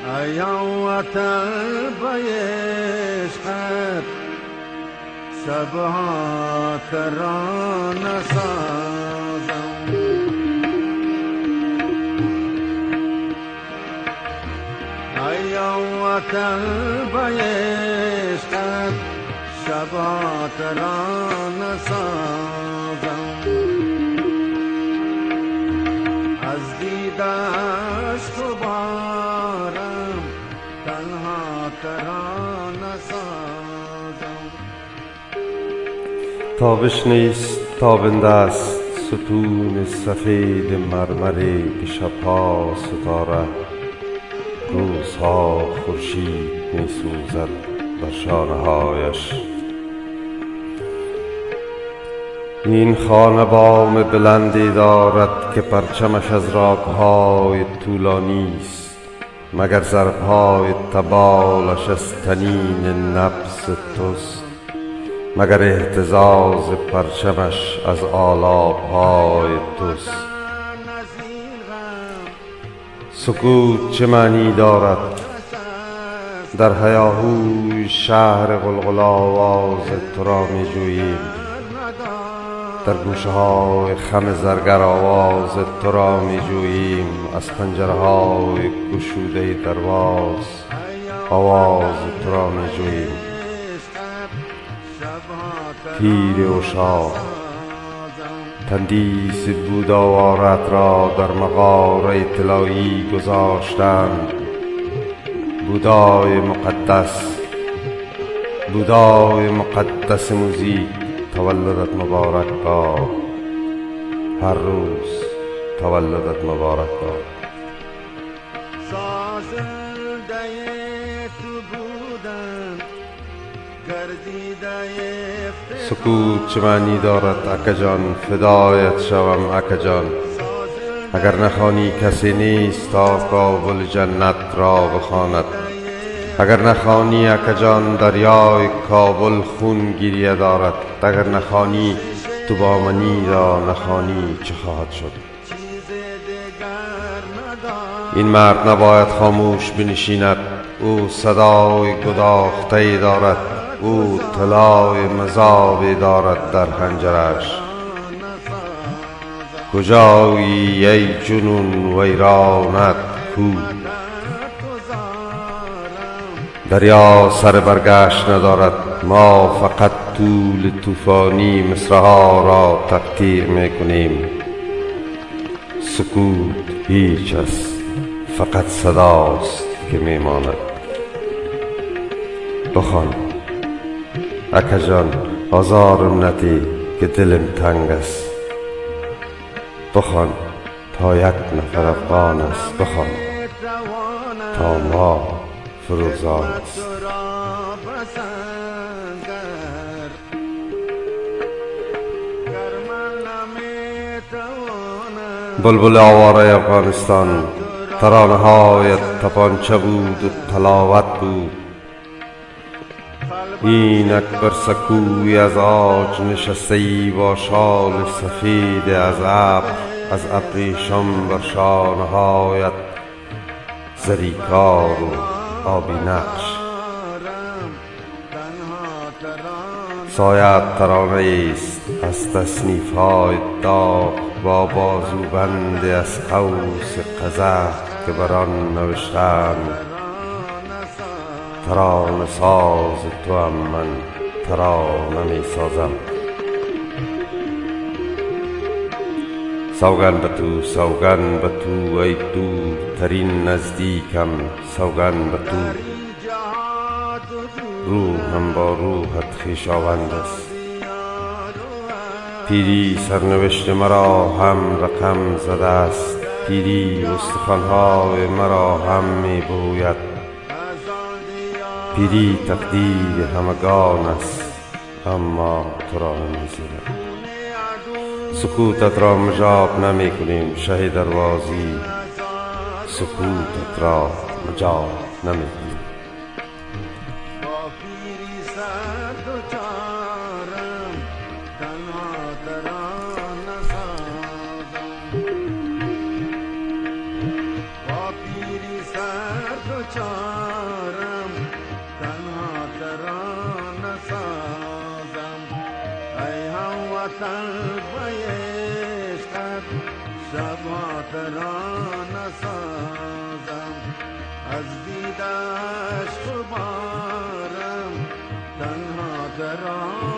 ایام وطن بیشتر شبها ترانه سازم ایام وطن بیشتر شبها ترانه سازم از دیدش تو بارم تنها ترانه سازم تابش نیست تابنده است ستون سفید مرمری که شبها ستاره روزها خورشید می سوزد بر شانه‌هایش. این خانه بام بلندی دارد که پرچمش از راگ‌های طولانی است، مگر ضرب‌های تبالش از طنین نبض توست، مگر اهتزاز پرچمش از آلاب‌های توست. سکوت چه معنی دارد؟ در هیاهوی شهر غلغل آواز تو را می جوییم، در گوشه های خم زرگر آواز تو را می جوییم، از پنجره های گشوده درواز آواز تو را می جوییم. پیر اشاق تندیس بود آوارت را در مغاره طلایی گذاشتند. بودای مقدس موزیک تولدت مبارک باد، هر روز تولدت مبارک باد. سازنده تو بودن گردیده سکوت چه معنی دارد اکا جان؟ فدایت شوم اکا جان. اگر نخوانی کسی نیست تا کابل جنت را بخواند. اگر نخوانی اکا جان دریای کابل خون گریه دارد. اگر نخوانی تو با منی را نخوانی چه خواهد شد؟ این مرد نباید خاموش بنشیند، او صدای گداخته دارد، او طلای مذابی دارد در حنجرش. کجایی ای جنون ویرانت کو؟ دریا سر برگشت ندارد، ما فقط طول طوفانی مصرع‌ها را تقطیع میکنیم. سکوت هیچ است، فقط صداست که میماند. بخوان اکا جان، آزارم ندی که دلم تنگ است. بخوان تا یک نفر افغان است، بخوان تا ما فروزان است. بلبل آواره افغانستان، ترانه هایت تپانچه بود و تلاوت بود. اینک بر سکوی از آج نشسته با شال سفید از ابر، از ابریشم بر شانه هایت زریکار و آبی نقش. سایت ترانه است از تصنیف های داغ با بازوبند از قوس قزح که بر آن نوشتند ترانه ساز تو هم من ترانه می سازم. سوگن به تو، سوگن به تو ای دورترین نزدیکم، سوگن به تو. روحم با روحت خویشاوند است. پیری سرنوشت مرا هم رقم زده است، پیری استخوان‌های مرا هم می بوید. پیری تقدیر همگان است، اما تو را نمی زند. سکوتت را مجاب نمی کنیم شه دروازی، سکوتت را مجاب نمی کنیم. سر بایستد شبها ترانه سازم از دیدش تو بارم تنها ترانه